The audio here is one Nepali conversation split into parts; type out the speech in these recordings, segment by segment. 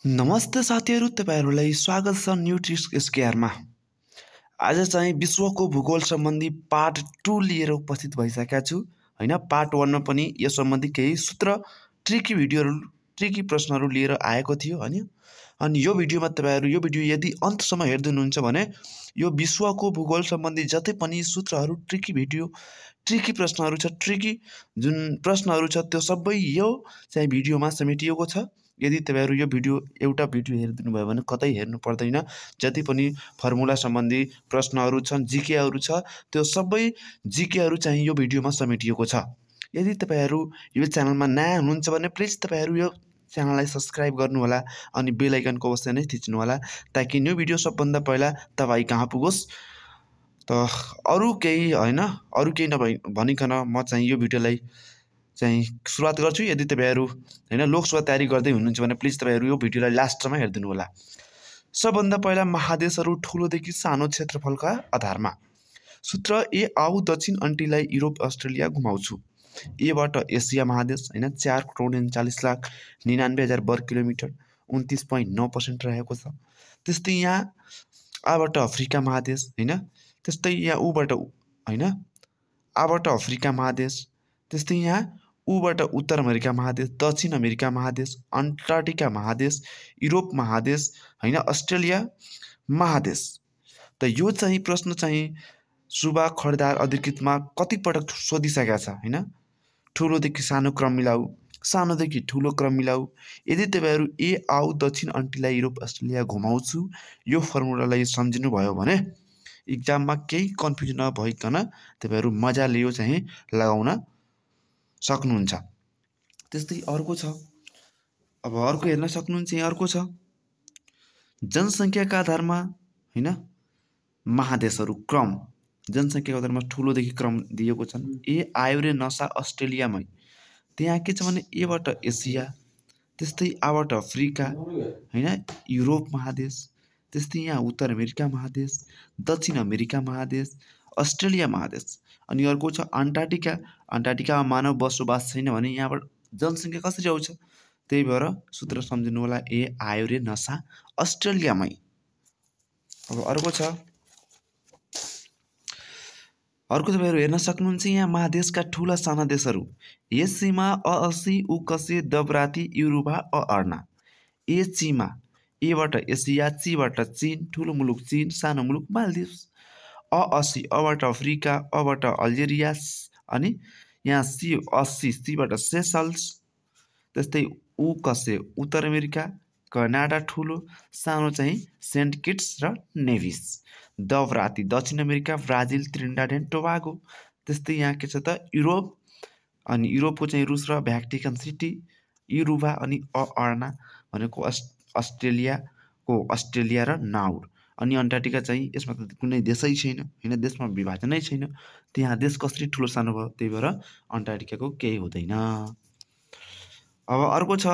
नमस्ते साथीहरु, तपाईहरुलाई स्वागत छ न्यूट्रिक्स स्केयरमा। आज चाहिँ विश्वको भूगोल सम्बन्धी पार्ट 2 लिएर उपस्थित भइसकेका छु हैन। पार्ट 1 मा पनि यस सम्बन्धी केही सूत्र ट्रिकी प्रश्नहरु लिएर आएको थियो हैन। अनि यो भिडियोमा तपाईहरु यो भिडियो यदि अन्तसम्म हेर्दै हुनुहुन्छ भने यो विश्वको भूगोल सम्बन्धी जति पनि सूत्रहरु ट्रिकी प्रश्नहरु छ, ट्रिकी जुन प्रश्नहरु छ त्यो सबै यो चाहिँ भिडियोमा समेटिएको छ। यदि तपाईहरु यो एउटा भिडियो हेरिदिनु भयो भने कतै हेर्नु पर्दैन। जति पनि फर्मुला सम्बन्धी प्रश्नहरु छन्, जीकेहरु छ, त्यो सबै जीकेहरु चाहिँ यो भिडियोमा समेटिएको छ। यदि तपाईहरु यो च्यानलमा नयाँ हुनुहुन्छ भने प्लिज तपाईहरु यो च्यानललाई सब्स्क्राइब गर्नु होला अनि बेल आइकनको अवश्य नै थिच्नु होला ताकि न्यू भिडियो सबभन्दा पहिला तपाई कहाँ पुगोस्। त अरु केही नभनिकन म चाहिँ यो भिडियोलाई चाहिँ सुरुवात गर्छु। यदि तपाईहरु लोकसभा तयारी गर्दै हुनुहुन्छ भने प्लिज तपाईहरु यो भिडियोलाई लास्टसम्म हेर्दिनु होला। सबभन्दा पहिला महादेशहरु ठूलोदेखि सानो क्षेत्रफलका आधारमा। सूत्र ए आउ दक्षिण अन्टिलाई युरोप अस्ट्रेलिया घुमाउँछु। एबाट एसिया महादेश 4,39,99,000 वर्ग किलोमिटर 29.9% रहेको छ। त्यस्तै यहाँ आबाट अफ्रिका महादेश त्यस्तै यहाँ उबाट आबाट अफ्रिका महादेश, त्यस्तै यहाँ उबाट उत्तर अमेरिका महादेश, दक्षिण अमेरिका महादेश, अन्टार्कटिका महादेश, युरोप महादेश अस्ट्रेलिया महादेश। त यो चाहिँ प्रश्न चाहिँ सुबा खड्दार अधिकृतमा कति पटक सोधिसकेका छ ठुलोदेखि सानो क्रम मिलाऊ, सानोदेखि ठुलो क्रम मिलाऊ। यदि तपाईहरु ए आउ दक्षिण अन्टिलाई युरोप अस्ट्रेलिया घुमाउँछु यो फर्मुलालाई सम्झिनु भयो भने एक्जाममा केही कन्फ्युजन नभइकन तपाईहरु मजाले यो चाहिँ लगाउन सक्नुहुन्छ। त्यस्तै अर्को छ, अब अर्को हेर्न सक्नुहुन्छ। यहाँ अर्को छ, जनसंख्याका आधारमा महादेशहरु क्रम, जनसंख्याको आधारमा ठुलोदेखि क्रम दिएको छन्। ए आयो रे नसा अस्ट्रेलियामै, त्यहाँ के छ भने एबाट एसिया, त्यस्तै आबाट अफ्रिका युरोप महादेश, त्यस्तै यहाँ उत्तर अमेरिका महादेश, दक्षिण अमेरिका महादेश, अस्ट्रेलिया महादेश। अनि अर्को छ अन्टार्कटिका। अन्टार्कटिकामा मानव बसोबास छैन भने यहाँबाट जनसंख्या कसरी आउँछ? त्यही भएर सूत्र सम्झिनु होला ए आयो रे नसा अस्ट्रेलियामै। अब अर्को छ, अर्को तपाईहरु हेर्न सक्नुहुन्छ। यहाँ महादेशका ठूला साना देशहरु एसीमा अअसी उकसे दबराती युरोपा अअर्ना। ए चीमा एबाट एसिया, चीबाट चीन, ठूलो मुलुक चीन, सानो मुलुक मालदिव्स। अअसी अबाट अफ्रिका, अबाट अल्जेरिया, अनि यहाँ सी अस्सी सीबाट सेसल्स, त्यस्तै उ कसे उत्तर अमेरिका, कनाडा ठूलो, सानो चाहिँ सेन्ट किट्स र नेभिस। दबराती दक्षिण America, Brazil, Trinidad and Tobago. त्यस्तै यहाँ के छ त युरोप, अनि युरोपको चाहिँ रुस र भ्याटिकन सिटी, युरुबा अनि अअर्ना भनेको अस्ट्रेलिया र नाउर। अनि अन्टार्कटिका चाहिँ यसमा त कुनै देशै छैन देशमा विभाजनै छैन। त्यहाँ देश कसरी ठुलो सानो भयो, त्यही भएर अन्टार्कटिकाको केही हुँदैन। अब अर्को छ,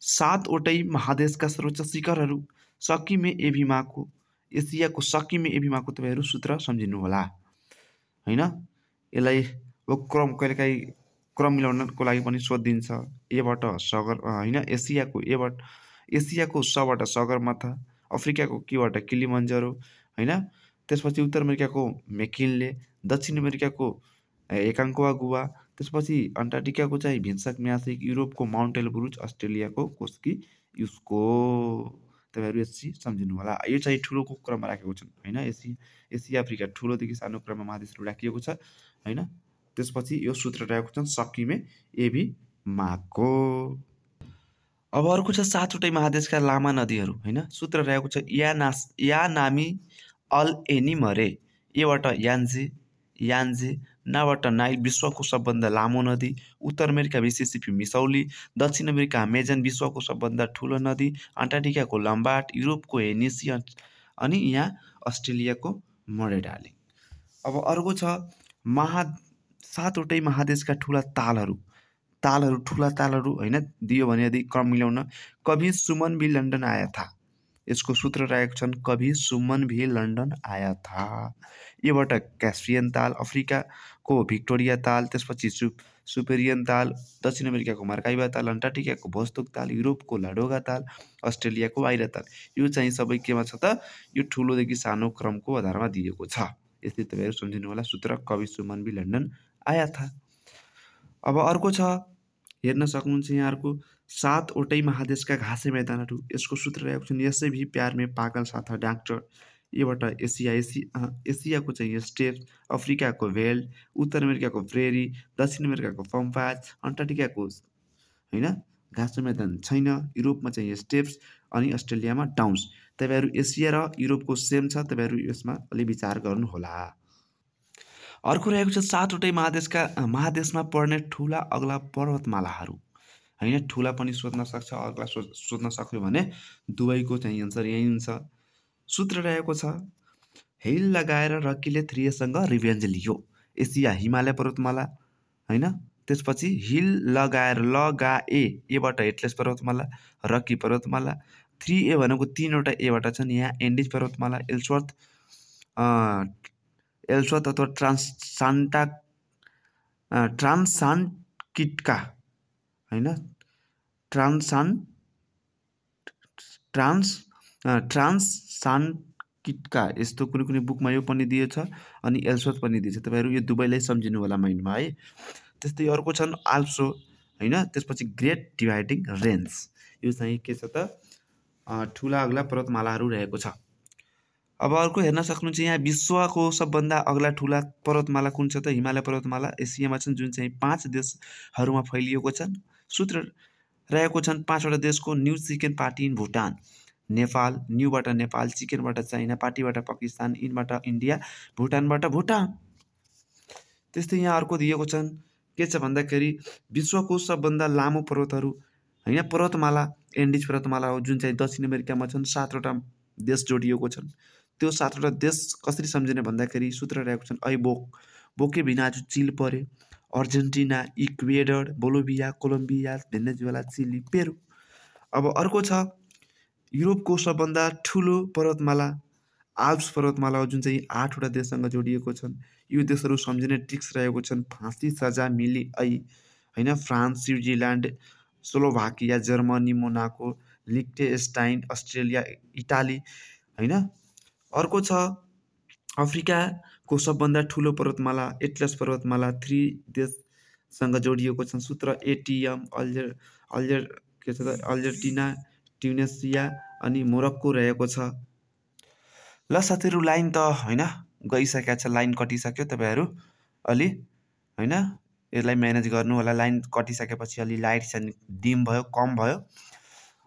7वटै महादेशका सर्वोच्च शिखरहरु। सकिमे एभिमाको, एसियाको सकिमे एभिमाको तपाईहरु सूत्र सम्झिनु होला यसलाई क्रम कहिलेकाहीँ क्रम मिलाउनको लागि पनि सोधिन्छ। एबाट सगर एसियाको सबाट सगरमाथा, अफ्रिकाको केबाट किलिमन्जारो त्यसपछि उत्तर अमेरिकाको मेकिनले, दक्षिण अमेरिकाको एकाङ्कोगुआ, त्यसपछि अन्टार्कटिकाको चाहिँ भिन्सक म्यासिक, युरोपको माउन्ट एल्ब्रुज, अस्ट्रेलियाको कोस्की युस्को। तपाईहरु यसरी सम्झिनु होला। यो चाहिँ ठुलोको क्रममा राखेको छन् एसिया अफ्रिका ठुलोदेखि सानो क्रममा महादेशहरु राखिएको छ त्यसपछि यो सूत्र रहेको छ सकिमे एभिमाको। अब अर्को छ 7वटै महादेशका लामा नदीहरु सूत्र रहेको छ यानामी अल एनिमरे। एबाट यान्जे, नाबाट नाइल विश्वको सबभन्दा लामो नदी, उत्तर अमेरिका मिसिसिपी मिसौली, दक्षिण अमेरिका अमेजन विश्वको सबभन्दा ठुलो नदी, अन्टार्कटिकाको लम्बाट, युरोपको हेनेसी, अनि यहाँ अस्ट्रेलियाको मरे डार्लिङ। अब अर्को छ 7वटै महादेशका ठुला तालहरु ठुला तालहरु दियो भने यदि क्रम मिलाउन। कभी सुमन भी लन्डन आया था, यसको सूत्र रहेको छन् कभी सुमन भी लन्डन आया था। एबाट क्यास्पियन ताल, अफ्रिकाको को भिक्टोरिया ताल, त्यसपछि सुपेरियन ताल, दक्षिण अमेरिकाको मार्काइबा ताल, अन्टार्कटिकाको भोस्तोक ताल, युरोपको लाडोगा ताल, अस्ट्रेलियाको आइरा ताल। यो चाहिँ सबै केमा छ त, यो ठुलोदेखि सानो क्रमको आधारमा दिएको छ। यसले तपाईँहरू सम्झिनु होला, सूत्र कवि सुमन बी लन्डन आया था। अब अर्को छ, हेर्न सक्नुहुन्छ यहाँ अर्को, 7वटै महादेशका घाँसे मैदानहरू। यसको सूत्र रहेको छ, यसै भी प्यार में पागल साथा डाक्टर। योबाट एसियाको चाहिँ स्टेप्स, अफ्रिकाको भेल्ड, उत्तर अमेरिकाको प्रेरी, दक्षिण अमेरिकाको पम्पाज, अन्टार्कटिकाको होइन घाँसे मैदान छैन, युरोपमा चाहिँ स्टेप्स, अनि अस्ट्रेलियामा डाउन्स। तपाईँहरू एसिया र युरोपको सेम छ, तपाईँहरू यसमा अलि विचार गर्नुहोला। अर्को रहेको छ, 7वटै महादेशमा पर्ने ठुला अग्ला पर्वतमालाहरू। होइन, ठुला पनि सोध्न सक्छ, अग्ला सोध्न सक्यो भने दुवैको चाहिँ एन्सर यही हुन्छ। सूत्र रहेको छ, हिल लगाएर रकीले 3Aसँग रिभेन्ज लियो। एसिया हिमालय पर्वतमाला होइन, त्यसपछि हिल लगाएर लगाए, एबाट एटलस पर्वतमाला, रकी पर्वतमाला, 3A भनेको 3वटा एबाट छन् यहाँ, एन्डिज पर्वतमाला, एल्सवर्थ अथवा ट्रान्सान्टार्क्टिका होइन, ट्रान्सान्टार्क्टिका यस्तो कुनै कुनै बुकमा यो पनि दिएको छ, अनि एल्सवर्थ पनि दिएको छ। तपाईँहरू यो दुवैलाई सम्झिनु होला माइन्डमा है। त्यस्तै अर्को छन् आल्प्सो होइन, त्यसपछि ग्रेट डिभाइडिङ रेन्ज। यो चाहिँ के छ त, ठुला अग्ला पर्वतमालाहरू रहेको छ। अब अर्को हेर्न सक्नुहुन्छ यहाँ, विश्वको सबभन्दा अग्ला ठुला पर्वतमाला कुन छ त, हिमालय पर्वतमाला एसियामा छन्, जुन चाहिँ 5 देशहरूमा फैलिएको छन्। सूत्र रहेको छन् 5वटा देशको, new chicken party in Bhutan, Nepal, न्यूबाट नेपाल, चिकनबाट चाइना, पार्टीबाट पाकिस्तान, इनबाट इन्डिया, भुटानबाट भुटान। त्यस्तै यहाँ अर्को दिएको छन्, के छ भन्दाखेरि विश्वको सबभन्दा लामो पर्वतहरू होइन, पर्वतमाला एन्डिज पर्वतमाला हो, जुन चाहिँ दक्षिण अमेरिकामा छन्। 7वटा देश जोडिएको छन्। त्यो 7वटा देश कसरी सम्झिने भन्दाखेरि सूत्र रहेको छन्, बोके भिनाजु चिल परे, Argentina, Ecuador, Bolivia, Colombia, Venezuela, Chile, Peru. अब अर्को छ, युरोपको सबभन्दा ठुलो पर्वतमाला आल्प्स पर्वतमाला हो, जुन चाहिँ 8वटा देशसँग जोडिएको छन्। यो देशहरू सम्झिने ट्रिक्स रहेको छन्, फाँसी सजा मिली होइन, France, Switzerland, Slovakia, Germany, Monaco, Liechtenstein, Australia, Italy होइन। अर्को छ, अफ्रिकाको सबभन्दा ठुलो पर्वतमाला एटलस पर्वतमाला 3 देशसँग जोडिएको छन्। सूत्र एटिएम, अर्जेन्टिना, ट्युनिसिया अनि मोरक्को रहेको छ। ल साथीहरू, लाइन त होइन गइसकेको छ, लाइन कटिसक्यो। तपाईँहरू अलि होइन यसलाई म्यानेज गर्नु होला। लाइन कटिसकेपछि अलि लाइट चाहिँ डिम भयो, कम भयो।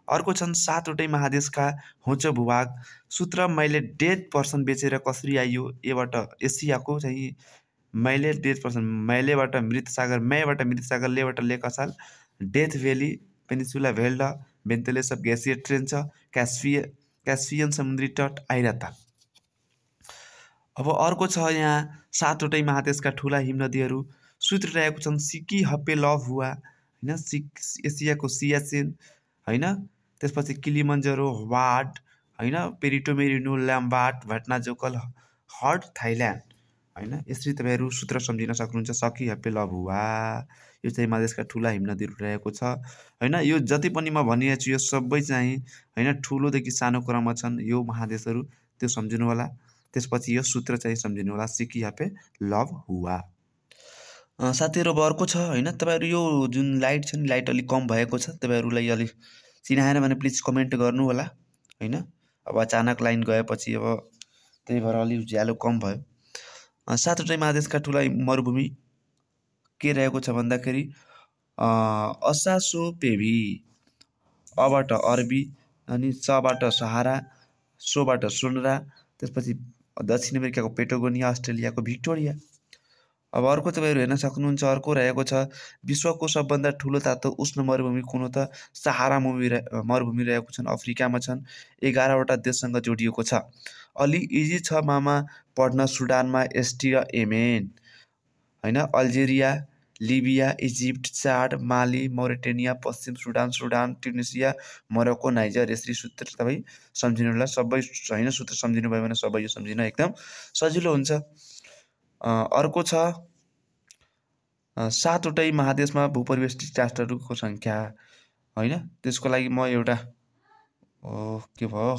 अर्को छन्, 7वटै महादेशका होचो भूभाग। सूत्र मैले डेड पर्सन बेचेर कसरी आइयो, एबाट एसियाको चाहिँ मैले डेड पर्सन, मैलेबाट मृत सागर, लेबाट lake Assal, Death Valley, peninsula Valdes, भेन्टेलेस अफ ग्यासियर ट्रेन छ, क्यास्पियन समुद्री तट, आइरा ताल। अब अर्को छ यहाँ, 7वटै महादेशका ठुला हिमनदीहरू। सूत्र रहेको छन्, सिकी हप्पे लभ हुआ होइन, एसियाको सियाचेन होइन, त्यसपछि किलिमन्जरो, वाड होइन, पेरिटो मेरिनो, ल्याम्बाट, भट्नाजोकल, हर्ट, थाइल्यान्ड होइन। यसरी तपाईँहरू सूत्र सम्झिन सक्नुहुन्छ, सकी हप्पे लभ हुआ। यो चाहिँ महादेशका ठुला हिमनदीहरू रहेको छ होइन। यो जति पनि म भनिरहेको छु यो सबै चाहिँ होइन ठुलोदेखि सानो क्रममा छन् यो महादेशहरू, त्यो सम्झिनु होला। त्यसपछि यो सूत्र चाहिँ सम्झिनु होला, सिकी हप्पे लभ हुआ। साथीहरू अब अर्को छ होइन, तपाईँहरू यो जुन लाइट छ नि, लाइट अलिक कम भएको छ, तपाईँहरूलाई अलिक चिनाएन भने प्लिज कमेन्ट गर्नु होला होइन। अब अचानक लाइन गएपछि अब त्यही भएर अलिक उज्यालो कम भयो। 7वटै महादेशका ठुला मरुभूमि के रहेको छ भन्दाखेरि असासो पेभी, अबाट अरबी अनि सबाट सहारा, सोबाट सोनरा, त्यसपछि दक्षिण अमेरिकाको पेटागोनिया, अस्ट्रेलियाको भिक्टोरिया। अब अर्को तपाईँहरू हेर्न सक्नुहुन्छ, अर्को रहेको छ, विश्वको सबभन्दा ठुलो तातो उष्ण मरुभूमि कुन हो त, सहारा मरुभूमि रहेको छन्, अफ्रिकामा छन्, 11वटा देशसँग जोडिएको छ। अलि इजी छ मामा पढ्न, सुडानमा एसटी र येमेन होइन, अल्जेरिया, लिबिया, इजिप्ट, चाड, माली, मोरिटेनिया, पश्चिम सुडान, ट्युनिसिया, मोरक्को, नाइजर। यसरी सूत्र तपाईँ सम्झिनु होला। सबै होइन सूत्र सम्झिनु भयो भने सबै यो सम्झिन एकदम सजिलो हुन्छ। अर्को छ 7वटै महादेशमा भूपरिवेष्टित राष्ट्रहरूको सङ्ख्या होइन। त्यसको लागि म एउटा के भयो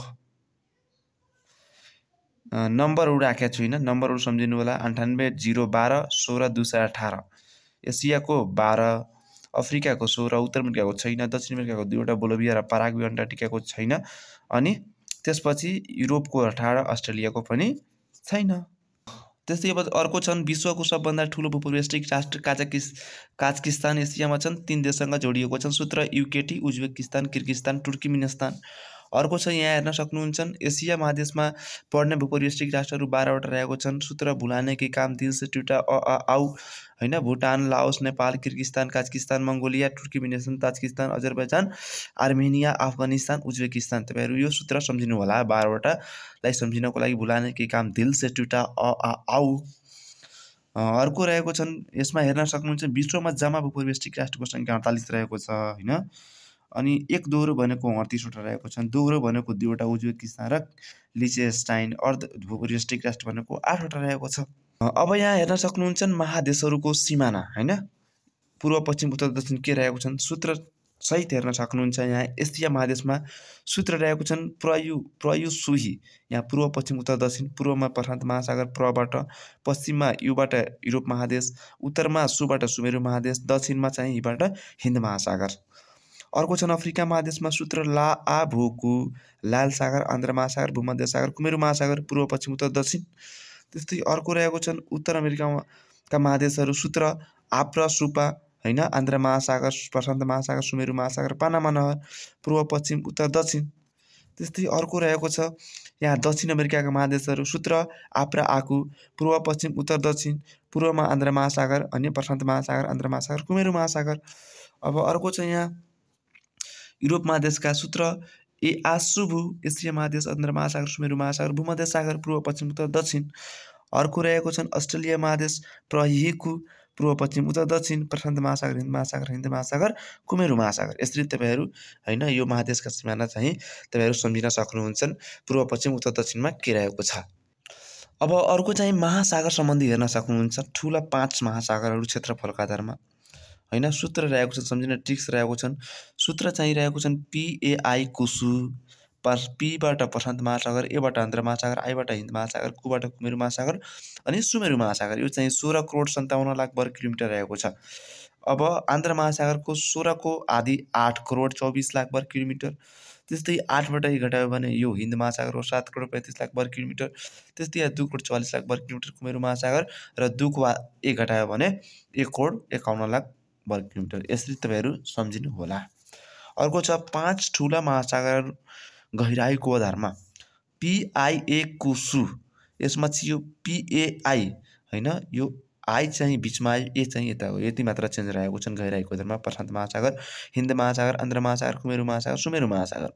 नम्बरहरू राखेको छुइनँ, नम्बरहरू सम्झिनु होला। 98 012 16 218। एसियाको 12, अफ्रिकाको 16, उत्तर अमेरिकाको छैन, दक्षिण अमेरिकाको 2वटा, बोलिभिया र पाराग्वे अन्टार्क्टिकाको छैन, अनि त्यसपछि युरोपको 18, अस्ट्रेलियाको पनि छैन। त्यस्तै अब अर्को छन् विश्वको सबभन्दा ठुलो भूपरिवेष्टित राष्ट्र काजाकिस्तान एसियामा छन्। 3 देशसँग जोडिएको छन्। सूत्र युकेटी, उज्बेकिस्तान, किर्गिस्तान, तुर्कमेनिस्तान। अर्को छ यहाँ हेर्न सक्नुहुन्छ एसिया महादेशमा पर्ने भूपरिवेष्टित राष्ट्रहरू 12वटा रहेको छन्। सूत्र भुलाने के काम दिल से टुटा आउ होइन। Bhutan, Laos, Nepal, Kyrgyzstan, Kazakhstan, Mongolia, Turkmenistan, Tajikistan, Azerbaijan, Armenia, Afghanistan, Uzbekistan. तपाईँहरू यो सूत्र सम्झिनु होला। 12वटालाई सम्झिनको लागि भुलाने के काम दिल से टुटा आउ। अर्को रहेको छन् यसमा हेर्न सक्नुहुन्छ विश्वमा जम्मा भूपरिवेष्टित राष्ट्रको सङ्ख्या 48 रहेको छ होइन। अनि एक दोहोरो भनेको 38वटा रहेको छन्। दोहोरो भनेको 2वटा, उज्बेकिस्तान र लिचेनस्टाइन। अर्ध भूपरिवेष्टित राष्ट्र भनेको 8वटा रहेको छ। अब यहाँ हेर्न सक्नुहुन्छ महादेशहरूको सिमाना होइन, पूर्व, पश्चिम, उत्तर, दक्षिण के रहेको छन् सूत्र सहित हेर्न सक्नुहुन्छ। यहाँ एसिया महादेशमा सूत्र रहेको छन् प्रयुसुही। यहाँ पूर्व, पश्चिम, उत्तर, दक्षिण। पूर्वमा प्रशान्त महासागर, प्रबाट, पश्चिममा युबाट युरोप महादेश, उत्तरमा सुबाट सुमेरु महादेश, दक्षिणमा चाहिँ हिबाट हिन्द महासागर। अर्को छन् अफ्रिका महादेशमा सूत्र ला आ भूकु, लाल सागर, आन्ध्र महासागर, भूमध्य सागर, कुमेरु महासागर, पूर्व, पश्चिम, उत्तर, दक्षिण। त्यस्तै अर्को रहेको छन् उत्तर अमेरिकाका महादेशहरू सूत्र आप्र सुपा होइन। आन्ध्र महासागर, प्रशान्त महासागर, सुमेरु महासागर, पानामा नहर, पूर्व, पश्चिम, उत्तर, दक्षिण। त्यस्तै अर्को रहेको छ यहाँ दक्षिण अमेरिकाका महादेशहरू सूत्र आप्रा आकु, पूर्व, पश्चिम, उत्तर, दक्षिण। पूर्वमा आन्ध्र महासागर अनि प्रशान्त महासागर, आन्ध्र महासागर, कुमेरु महासागर। अब अर्को छ यहाँ युरोप महादेशका सूत्र ए आसुभु, एसिया महादेश, आन्ध्र महासागर, सुमेरु महासागर, भूमध्य सागर, पूर्व, पश्चिम, उत्तर, दक्षिण। अर्को रहेको छन् अस्ट्रेलिया महादेश प्रहिकु, पूर्व, पश्चिम, उत्तर, दक्षिण, प्रशान्त महासागर, हिन्द महासागर, कुमेरु महासागर। यसरी तपाईँहरू होइन यो महादेशका सिमाना चाहिँ तपाईँहरू सम्झिन सक्नुहुन्छन् पूर्व, पश्चिम, उत्तर, दक्षिणमा के रहेको छ। अब अर्को चाहिँ महासागर सम्बन्धी हेर्न सक्नुहुन्छ। ठुला 5 महासागरहरू क्षेत्रफलका आधारमा होइन। सूत्र रहेको छ सम्झिन, ट्रिक्स रहेको छन्। सूत्र चाहिँ रहेको छन् पिएआई कुसु, पीबाट प्रशान्त महासागर, एबाट आन्ध्र महासागर, आईबाट हिन्द महासागर, कुबाट कुमेरु महासागर अनि सुमेरु महासागर। यो चाहिँ 16 करोड 57 लाख वर्ग किलोमिटर रहेको छ। अब आन्ध्र महासागरको 16 को आधी 8 करोड 24 लाख वर्ग किलोमिटर। त्यस्तै 8बाट घटायो भने यो हिन्द महासागरको 7 करोड 35 लाख वर्ग किलोमिटर। त्यस्तै 2 करोड 44 लाख वर्ग किलोमिटर कुमेरु महासागर र 2 को 1 घटायो भने 1 करोड 51 लाख वर्ग किलोमिटर। यसरी तपाईँहरू सम्झिनु होला। अर्को छ 5 ठुला महासागर गहिराईको आधारमा पिआइए कुसु। यसमा चाहिँ यो पिएआई होइन, यो आई चाहिँ बिचमा आयो, ए चाहिँ यता हो, यति मात्र चेन्ज रहेको छन् गहिराईको आधारमा। प्रशान्त महासागर, हिन्द महासागर, आन्ध्र महासागर, कुमेरु महासागर, सुमेरु महासागर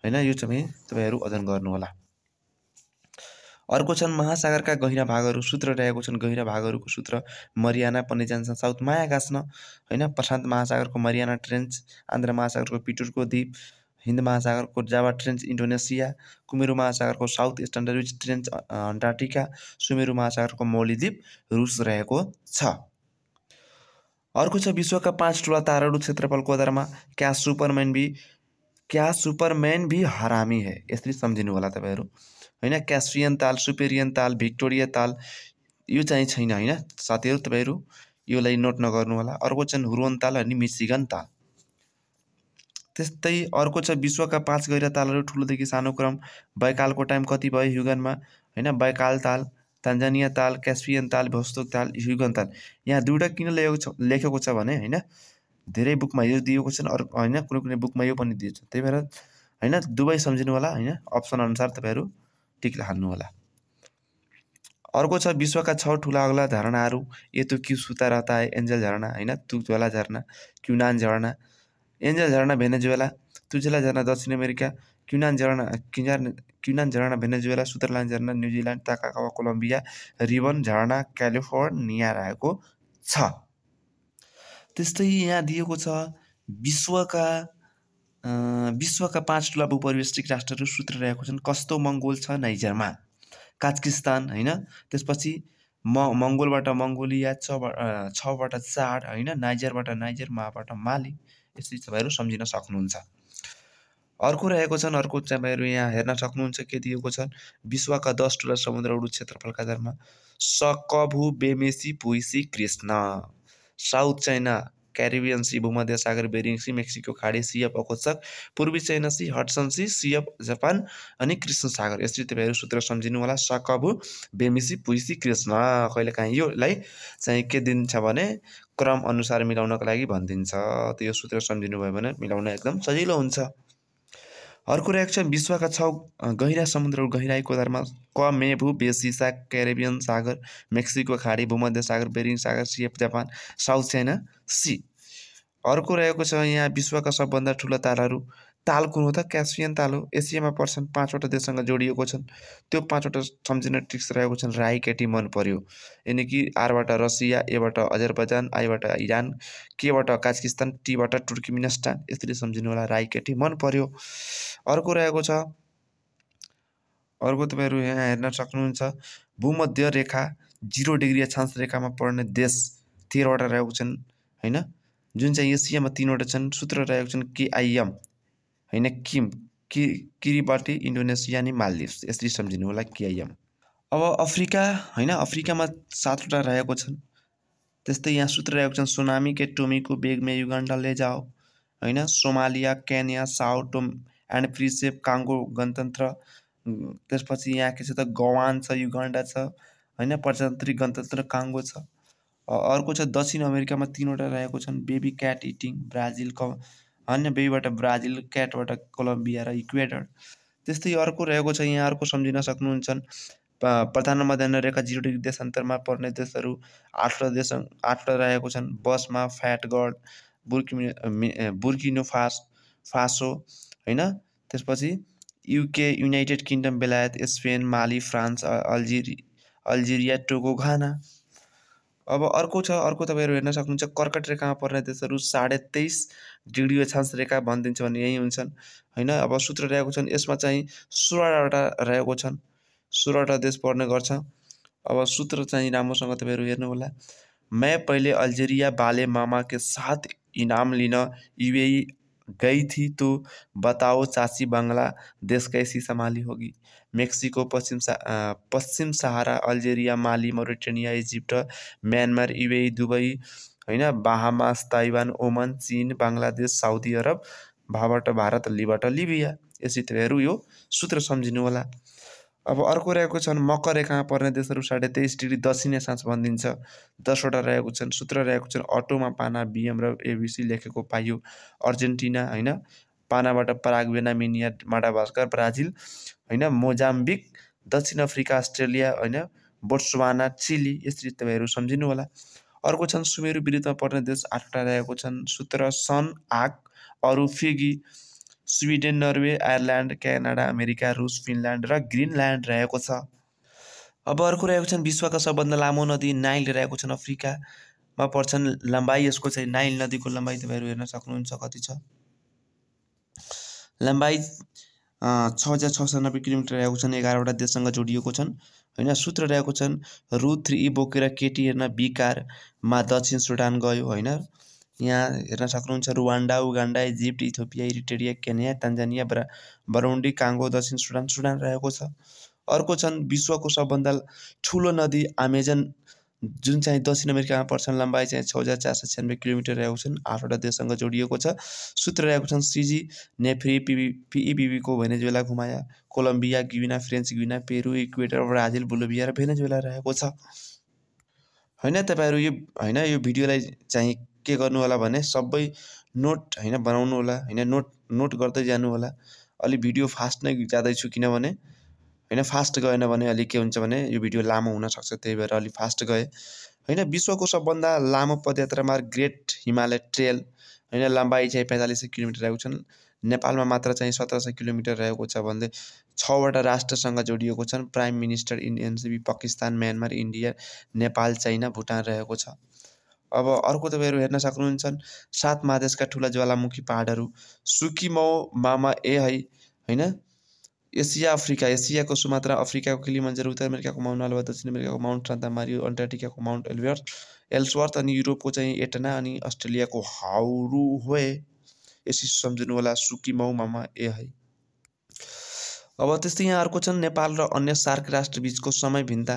होइन। यो चाहिँ तपाईँहरू अध्ययन गर्नुहोला। अर्को छन् महासागरका गहिरा भागहरू। सूत्र रहेको छन् गहिरा भागहरूको सूत्र मरियाना, पन्नेजान्सा, साउथ मायागास्न होइन। प्रशान्त महासागरको मरियाना ट्रेन्च, आन्ध्र महासागरको पिटुरको द्वीप, हिन्द महासागरको जावा ट्रेन्च इन्डोनेसिया, कुमेरु महासागरको साउथ स्ट्यान्डर्ड ट्रेन्च अन्टार्क्टिका, सुमेरु महासागरको मौलिद्वीप रुस रहेको छ। अर्को छ विश्वका 5 ठुला ताराहरू क्षेत्रफलको आधारमा क्या सुपरम्यान भी हरामी है। यसरी सम्झिनु होला तपाईँहरू होइन। क्यास्पियन ताल, सुपेरियन ताल, भिक्टोरिया ताल यो चाहिँ छैन होइन साथीहरू, तपाईँहरू योलाई नोट नगर्नु होला। अर्को छन् हुरोन ताल अनि मिशिगन ताल। त्यस्तै अर्को छ विश्वका 5 गहिरा तालहरू ठुलोदेखि सानो क्रम। बैकालको टाइम कति भयो ह्युगनमा होइन। बैकाल ताल, तान्जानिया ताल, क्यास्पियन ताल, भोस्तोक ताल, ह्युगन ताल। यहाँ 2वटा किन लेखेको छ भने होइन धेरै बुकमा यो दिएको छन् होइन, कुनै बुकमा यो पनि दिएको छ, त्यही भएर होइन दुवै सम्झिनु होला होइन। अप्सन अनुसार तपाईँहरू टिक हाल्नु होला। अर्को छ विश्वका 6 ठुला अग्ला झरनाहरू। ये तो क्यू सुता रहता है, एन्जल झरना होइन, तुज्वाला झरना, क्युनान झरना, एन्जल झरना भेनेजुएला, तुज्वाला झरना दक्षिण अमेरिका, क्युनान झरना भेनेजुएला, सुदरल्यान्ड झरना न्युजिल्यान्ड, ताकाकावा कोलम्बिया, रिबन झरना क्यालिफोर्निया रहेको छ। त्यस्तै यहाँ दिएको छ विश्वका 5 ठुला भूपरिवेष्टित राष्ट्रहरू। सूत्र रहेको छन् कस्तो मङ्गोल छ नाइजरमा, काजाकिस्तान होइन। त्यसपछि मङ्गोलबाट मङ्गोलिया, छबाट चाड होइन, नाइजरबाट नाइजर, माबाट माली। यसरी तपाईँहरू सम्झिन सक्नुहुन्छ। अर्को रहेको छन्, अर्को तपाईँहरू यहाँ हेर्न सक्नुहुन्छ के दिएको छ, विश्वका 10 ठुला समुद्रहरू क्षेत्रफलका आधारमा सकभु बेमेसी पुइसी कृष्ण। साउथ चाइना क्यारिबियन सी, भूमध्य सागर, बेरिङ सी, मेक्सिको खाडी, सी अफ ओखोत्सक, पूर्वी China Sea, Hudson Sea, Sea of Japan अनि कृष्ण सागर। यसरी तपाईँहरू सूत्र सम्झिनु होला, सकभु बेमेसी पुइसी कृष्ण। कहिलेकाहीँ योलाई चाहिँ के दिन्छ भने क्रम अनुसार मिलाउनको लागि भनिदिन्छ। त यो सूत्र सम्झिनु भयो भने मिलाउन एकदम सजिलो हुन्छ। अर्को रहेको छ, विश्वका 6 गहिरा समुद्रहरू गहिराईको आधारमा क मे भू बेसिसा, क्यारिबियन सागर, मेक्सिको खाडी, भूमध्य सागर, बेरिङ सागर, Sea of Japan, South China Sea. अर्को रहेको छ यहाँ विश्वका सबभन्दा ठुला तालहरू। ताल कुन हो त? क्यास्पियन ताल हो। एसियामा पर्छन्, 5वटा देशसँग जोडिएको छन्। त्यो 5वटा सम्झिने ट्रिक्स रहेको छन्। राई केटी मन पर्यो, यानि कि आरबाट रसिया, एबाट अजरबैजान, आईबाट इरान, केबाट काजाकिस्तान, टीबाट तुर्कमेनिस्तान। यसरी सम्झिनु होला, राई केटी मन पर्यो। अर्को रहेको छ, अर्को तपाईँहरू यहाँ हेर्न सक्नुहुन्छ, भूमध्य रेखा 0 डिग्री अक्षांश रेखामा पर्ने देश 13वटा रहेको छन् होइन, जुन चाहिँ एसियामा 3वटा छन्। सूत्र रहेको छन् KIM होइन, किरिबाटी, इन्डोनेसिया अनि मालदिभ्स। यसरी सम्झिनु होला, KIM। अब अफ्रिका होइन, अफ्रिकामा 7वटा रहेको छन्। त्यस्तै यहाँ सूत्र रहेको छन्, सुनामी के टोमीको बेगमे युगान्डा ले जाओ होइन, Somalia, Kenya, Sao Tome and Principe, Congo गणतन्त्र। त्यसपछि यहाँ के छ त, गवान छ, युगान्डा छ होइन, प्रजातान्त्रिक गणतन्त्र काङ्गो छ। अर्को छ दक्षिण अमेरिकामा 3वटा रहेको छन्, बेबी क्याट इटिङ, ब्राजिल होइन, बेबीबाट ब्राजिल, क्याटबाट कोलम्बिया र इक्वेडर। त्यस्तै अर्को रहेको छ यहाँ, अर्को सम्झिन सक्नुहुन्छ, प्रधान मध्याह्न रेखा 0 डिग्री देशान्तरमा पर्ने देशहरू 8वटा रहेको छन्। बसमा फ्याटगढ, बुर्किनो फासो होइन, त्यसपछि UK, युनाइटेड किङडम, बेलायत, स्पेन, माली, फ्रान्स, अल्जेरिया, टोगो, घाना। अब अर्को छ, अर्को तपाईँहरू हेर्न सक्नुहुन्छ, कर्कट रेखामा पर्ने देशहरू 23.5 डिग्री अक्षांश रेखा भनिदिन्छ भने यही हुन्छन् होइन। अब सूत्र रहेको छन्, यसमा चाहिँ 16वटा रहेको छन्, 16वटा देश पर्ने गर्छ। अब सूत्र चाहिँ राम्रोसँग तपाईँहरू हेर्नु होला। मैं पहिले अल्जेरिया वाले मामा के साथ इनाम लिन UAE गई थी, तो बताओ चाची बांग्लादेश कैसी संभाली होगी। मेक्सिको, पश्चिम सहारा, अल्जेरिया, माली, मोरिटेनिया, इजिप्ट, म्यानमार, UAE, दुबई होइन, बाहामास, ताइवान, ओमान, चीन, बांग्लादेश, साउदी अरब, भाबाट भारत, लीबाट लिबिया। यसरी तपाईँहरू यो सूत्र सम्झिनु होला। अब अर्को रहेको छन्, मकर रेखामा पर्ने देशहरू 23.5 डिग्री दक्षिण अक्षांश भनिदिन्छ। 10वटा रहेको छन्। सूत्र रहेको छन्, अटोमा पाना, BM र ABC लेखेको पाइयो। अर्जेन्टिना होइन, पानाबाट पराग्वे, नामिबिया, माडागास्कर, ब्राजिल होइन, मोजाम्बिक, दक्षिण अफ्रिका, अस्ट्रेलिया होइन, बोट्सवाना, चिली। यसरी तपाईँहरू सम्झिनु होला। अर्को छन्, सुमेरु विरुद्धमा पर्ने देश 8वटा रहेको छन्। सूत्र सन, आक, अरू, fizzy, Sweden, Norway, Ireland, Canada, America, रुस, फिनल्यान्ड र ग्रिनल्यान्ड रहेको छ। अब अर्को रहेको छन्, विश्वका सबभन्दा लामो नदी नाइल रहेको छन्, अफ्रिकामा पर्छन्। लम्बाइ यसको चाहिँ, नाइल नदीको लम्बाइ तपाईँहरू हेर्न सक्नुहुन्छ कति छ। लम्बाइ 6696 किलोमिटर रहेको छन्। 11वटा देशसँग जोडिएको छन् होइन। सूत्र रहेको छन्, रु 3 बोकेर केटी हेर्न बिकारमा दक्षिण सुडान गयो होइन। यहाँ हेर्न सक्नुहुन्छ, Rwanda, Uganda, Egypt, Ethiopia, Eritrea, Kenya, Tanzania, Burundi, Congo, दक्षिण सुडान रहेको छ। अर्को छन्, विश्वको सबभन्दा ठुलो नदी अमेजन, जुन चाहिँ दक्षिण अमेरिकामा पर्छन्। लम्बाइ चाहिँ 6496 किलोमिटर रहेको छन्। 8वटा देशसँग जोडिएको छ। सूत्र रहेको छन्, CG नेफ्री, PEBB को भेनेजुएला घुमाया, कोलम्बिया, गिना, फ्रेन्च गिना, पेरु, इक्वेडर, ब्राजिल, बोलिभिया र भेनेजुएला रहेको छ होइन। तपाईँहरू यो होइन, यो भिडियोलाई चाहिँ के गर्नु होला भने सबै नोट होइन बनाउनु होला होइन, नोट गर्दै जानु होला। अलि भिडियो फास्ट नै जाँदैछु, किनभने होइन फास्ट गएन भने अलि के हुन्छ भने यो भिडियो लामो हुनसक्छ, त्यही भएर अलि फास्ट गए होइन। विश्वको सबभन्दा लामो पदयात्रा मार्ग ग्रेट हिमालय ट्रेल होइन, लम्बाइ चाहिँ 45 किलोमिटर रहेको छन्। नेपालमा मात्र चाहिँ 1700 किलोमिटर रहेको छ भन्दै 6वटा राष्ट्रसँग जोडिएको छन्। Prime minister, NCB, Pakistan, Myanmar, India, Nepal, China, Bhutan रहेको छ। अब अर्को तपाईँहरू हेर्न सक्नुहुन्छ, 7 महादेशका ठुला ज्वालामुखी पहाडहरू। सुकिमो मामा ए है होइन, एसिया अफ्रिका एसियाको सुमात्रा, अफ्रिकाको किलिमन्जारो, उत्तर अमेरिकाको माउन्ट आल्बा, दक्षिण अमेरिकाको माउन्ट सान्ता मारियो, अन्टार्कटिकाको माउन्ट एल्सवर्थ अनि युरोपको चाहिँ एटना अनि अस्ट्रेलियाको हाउरुवे। यसरी सम्झिनु होला सुकिमौ मामा ए है। अब त्यस्तै यहाँ अर्को छन् नेपाल र अन्य सार्क राष्ट्रबीचको समय भिन्नता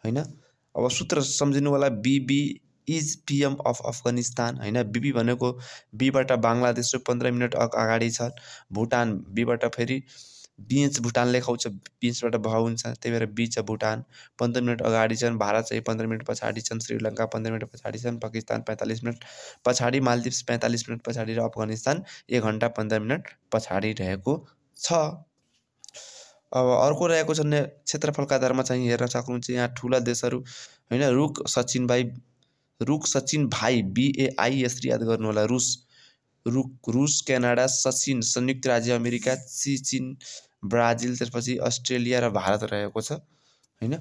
हैन। अब सूत्र सम्झिनु होला बीबी इज पीएम अफ अफगानिस्तान हैन। बीबी भनेको बीबाट बङ्गलादेश 15 मिनेट अगाडि छ। भुटान बीबाट फेरि बीच भुटान लेखाउँछ, बीचबाट भ हुन्छ, त्यही भएर बी छ भुटान 15 मिनेट अगाडि छन्। भारत चाहिँ 15 मिनेट पछाडि छन्। श्रीलङ्का 15 मिनेट पछाडि छन्। पाकिस्तान 45 मिनेट पछाडि, मालदिप्स 45 मिनेट पछाडि र अफगानिस्तान 1 घण्टा 15 मिनेट पछाडि रहेको छ। अब अर्को रहेको छ क्षेत्रफलका आधारमा चाहिँ हेर्न सक्नुहुन्छ यहाँ ठुला देशहरू हैन। रुक सचिन भाइ BAI यसरी याद गर्नु होला। रुस, क्यानाडा, सचिन संयुक्त राज्य अमेरिका, चीन, ब्राजिल, त्यसपछि अस्ट्रेलिया र भारत रहेको छ हैन।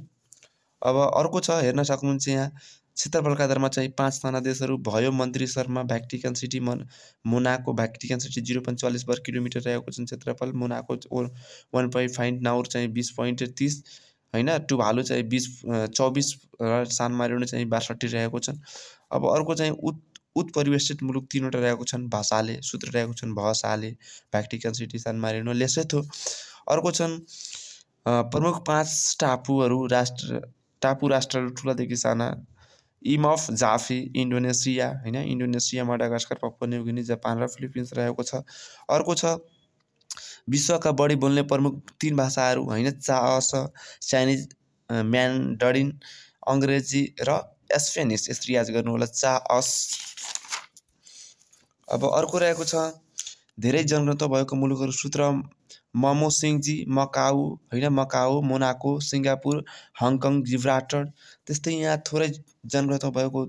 अब अर्को छ हेर्न सक्नुहुन्छ यहाँ क्षेत्रफलका आधारमा चाहिँ 5 जना देशहरू भयो। मन्त्रीसरमा Vatican City Monaco, Vatican City 0.44 वर्ग किलोमिटर रहेको छ क्षेत्रफल। मोनाको 1.5 नाउर चाहिँ 20.30 हैन। टुभालु चाहिँ 24 र सान मारिनो चाहिँ 62 रहेको छन्। अब अर्को चाहिँ उत्परिवेष्टित मुलुक 3वटा रहेको छन् भाषाले, सूत्र रहेको छन् भाषाले, भ्याटिकन सिटी, सान मारिनो, लेसोथो। अर्को छन् प्रमुख 5 टापु राष्ट्रहरू ठुलादेखि साना। इमफ जाफे इन्डोनेसिया हैन। Indonesia, Madagascar, Papua New Guinea, Japan र फिलिपिन्स रहेको छ। अर्को छ विश्वका बढी बोल्ने प्रमुख 3 भाषाहरू हैन। चाइनिज, म्यान्डरिन, अङ्ग्रेजी र स्पेनिस यसरी याद गर्नु होला चाअस। अब अर्को रहेको छ धेरै जनघनत्व भएको मुलुकहरू सूत्र ममोसिङजी, मकाउ हैन। Macau, Monaco, Singapore, Hong Kong, Gibraltar. त्यस्तै यहाँ थोरै जनघनत्व भएको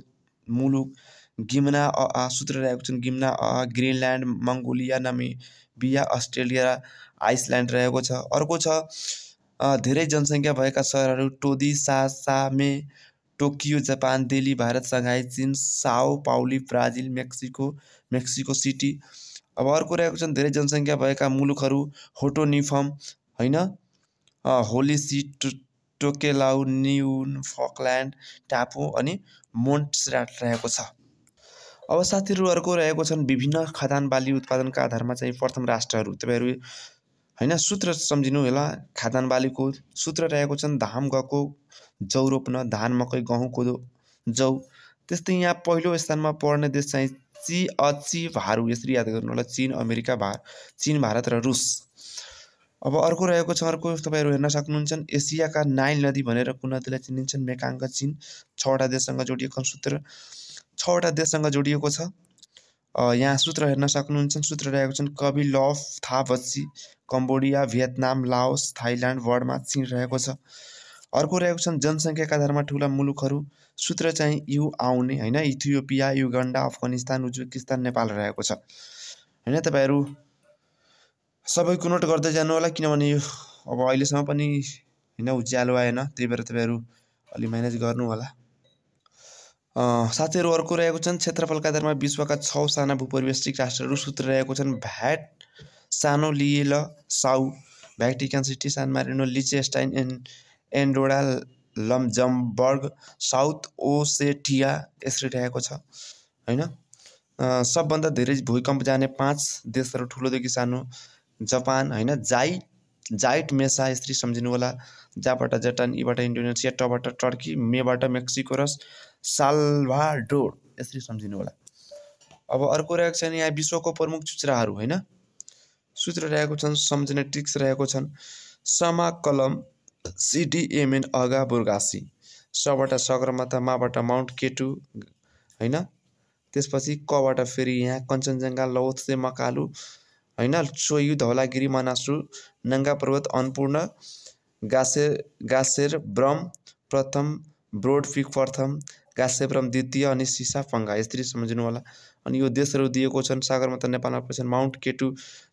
मुलुक गिम्ना सूत्र रहेको छन् गिम्ना, Greenland, Mongolia, Namibia, Australia, Iceland रहेको छ। अर्को छ धेरै जनसङ्ख्या भएका सहरहरू टोदी, सासामे, Tokyo Japan, Delhi Bharat, Shanghai चीन, Sao Paulo Brazil, Mexico City. अब अर्को रहेको छन् धेरै जनसङ्ख्या भएका मुलुकहरू होटोनिफर्म हैन, होलिसी, टोकेलाउ, न्युफकल्यान्ड टापु अनि मोन्टसर्राट रहेको छ। अब साथीहरू अर्को रहेको छन् विभिन्न खाद्यान्न बाली उत्पादनका आधारमा चाहिँ प्रथम राष्ट्रहरू। तपाईँहरू हैन सूत्र सम्झिनु होला खाद्यान्न बालीको। सूत्र रहेको छन् धान, गहुँ, जौ रोप्न, धान, मकै, गहुँ, कोदो, जौ। त्यस्तै यहाँ पहिलो स्थानमा पर्ने देश चाहिँ भारत यसरी याद गर्नु होला चीन, अमेरिका, चीन, भारत र रुस। अब अर्को रहेको छ अर्को तपाईँहरू हेर्न सक्नुहुन्छ एसियाका नाइल नदी भनेर कुन नदीलाई चिनिन्छन् मेकाङ्ग, चीन। 6वटा देशसँग जोडिएको सूत्र 6वटा देशसँग जोडिएको छ। यहाँ सूत्र हेर्न सक्नुहुन्छ सूत्र रहेको छन् कबिलफ, थाबची, Cambodia, Vietnam, Laos, Thailand, Burma, चीन रहेको छ। अर्को रहेको छन् जनसङ्ख्याका आधारमा ठुला मुलुकहरू सूत्र चाहिँ यु आउने हैन। इथियोपिया, युगान्डा, अफगानिस्तान, उज्बेकिस्तान, नेपाल रहेको छ हैन। तपाईँहरू सबैको नोट गर्दै जानु होला किनभने यो अब अहिलेसम्म पनि हैन उज्यालो आएन, त्यही भएर तपाईँहरू अलि म्यानेज गर्नु होला। साथीहरू अर्को रहेको छन् क्षेत्रफलका आधारमा विश्वका 6 साना भूपरिवेष्टित राष्ट्रहरू सूत्र रहेको छन् सानो लिएल, साउ, भ्याटिकन सिटी, सान Marino, लिचेस्टाइन, Andorra, Luxembourg, south Ossetia यसरी रहेको छ हैन। सबभन्दा धेरै भूकम्प जाने 5 देशहरू ठुलोदेखि सानो जापान हैन। जाइट मेसा यसरी सम्झिनु होला। जाबाट जापान, इबाट इन्डोनेसिया, टबाट टर्की, मेबाट मेक्सिको र साल्भाडोर यसरी सम्झिनु होला। अब अर्को रहेको छ यहाँ विश्वको प्रमुख चुचुराहरू हैन। सूत्र रहेको छन् सम्जेनेटिक्स रहेको छन् समाकलम, CDMN, अगा, बुर्गासी। सबाट सगरमाथा, माबाट माउन्ट केटु हैन। त्यसपछि कबाट फेरि यहाँ कञ्चनजङ्घा, लौत्से, मकालु हैन, चोयु, धौलागिरी, मनासु, नङ्गा पर्वत, अन्नपूर्ण, गासेर ब्रह्म प्रथम, ब्रोडपिक प्रथम, गासेब्रम द्वितीय अनि सिसाफङ्गा यसरी सम्झिनु होला। अनि यो देशहरू दिएको छन् सगरमाथा नेपालमा पर्छन्, माउन्ट केटु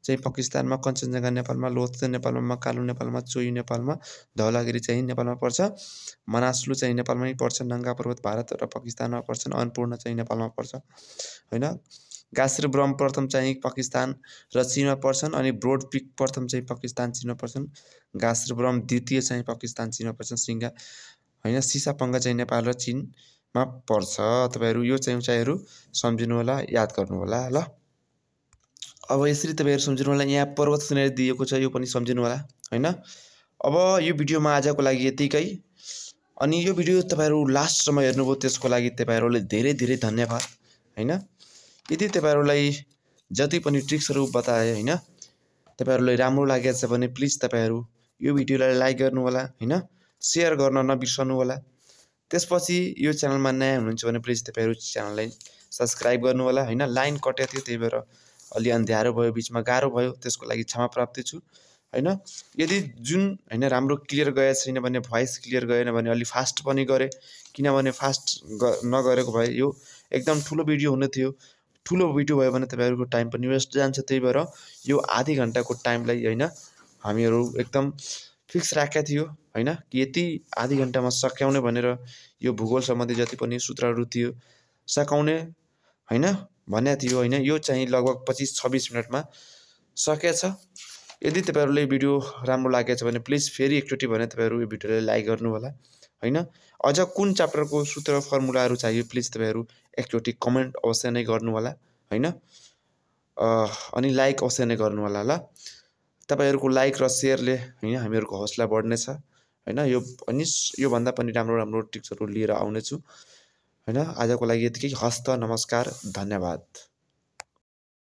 चाहिँ पाकिस्तानमा, कञ्चनजङ्घा नेपालमा, लोत्से नेपालमा, मकालु नेपालमा, चोयु नेपालमा, धौलागिरी चाहिँ नेपालमा पर्छ, मनासलु चाहिँ नेपालमै पर्छ, नङ्गा पर्वत भारत र पाकिस्तानमा पर्छन्, अन्नपूर्ण चाहिँ नेपालमा पर्छ हैन। घाँस र ब्रह्म प्रथम चाहिँ पाकिस्तान र चीनमा पर्छन् अनि ब्रोड पिक प्रथम चाहिँ पाकिस्तान चीनमा पर्छन्। घाँस र ब्रह्म द्वितीय चाहिँ पाकिस्तान चीनमा पर्छन्। सिङ्गा हैन सिसापङ्गा चाहिँ नेपाल र चीनमा पर्छ। तपाईहरु यो चाहिँ उचाइहरु सम्झिनु होला, याद गर्नु होला ल। अब यसरी तपाईहरु सम्झिनु होला, यहाँ पर्वत श्रेणी दिएको छ यो पनि सम्झिनु होला हैन। अब यो भिडियोमा आजको लागि यतिकै। अनि यो भिडियो तपाईहरु लास्टसम्म हेर्नुभयो त्यसको लागि तपाईहरुले धेरै धेरै धन्यवाद हैन। यदि तपाईहरुलाई जति पनि ट्रिक्सहरु बताए हैन तपाईहरुलाई राम्रो लागेको छ भने प्लिज तपाईहरु यो भिडियोलाई लाइक गर्नु होला हैन, शेयर गर्न नबिर्सनु होला। त्यसपछि यो च्यानलमा नयाँ हुनुहुन्छ भने प्लिज तपाईहरु च्यानललाई सब्स्क्राइब गर्नु होला हैन। लाइन कटेको थियो त्यही भएर अलि अँध्यारो भयो, बिचमा गाह्रो भयो, त्यसको लागि क्षमा प्राप्ति छु हैन। यदि जुन हैन राम्रो क्लियर गएको छैन भने, भोइस क्लियर गएन भने अलि फास्ट पनि गरे, किनभने फास्ट नगरेको भए यो एकदम ठुलो भिडियो हुने थियो। ठुलो भिडियो भयो भने तपाईहरुको टाइम पनि वेस्ट जान्छ। त्यही भएर यो आधी घण्टाको टाइमलाई हैन हामीहरु एकदम फिक्स राखेका थियो हैन कि यति आधी घण्टामा सकाउने भनेर। यो भूगोल सम्बन्धी जति पनि सूत्रहरु थियो सकाउने हैन भनेको थियो हैन। यो चाहिँ लगभग 25-26 मिनेटमा सकेछ। यदि तपाईहरुले भिडियो राम्रो लागेछ भने प्लिज फेरि एकचोटी भने तपाईहरु यो भिडियोलाई लाइक गर्नु होला हैन। अझ कुन च्याप्टरको सूत्र फर्मुलाहरु चाहियो प्लिज तपाईहरु एकचोटी कमेन्ट अवश्य नै गर्नु होला हैन। अनि लाइक अवश्य नै गर्नु होला ल। तपाईहरुको लाइक र शेयरले हैन हामीहरुको हौसला बढ्नेछ हैन। अनि यो भन्दा पनि राम्रो राम्रो टिप्सहरु लिएर आउने छु हैन। आजको लागि यतिकै। हस्त नमस्कार, धन्यवाद।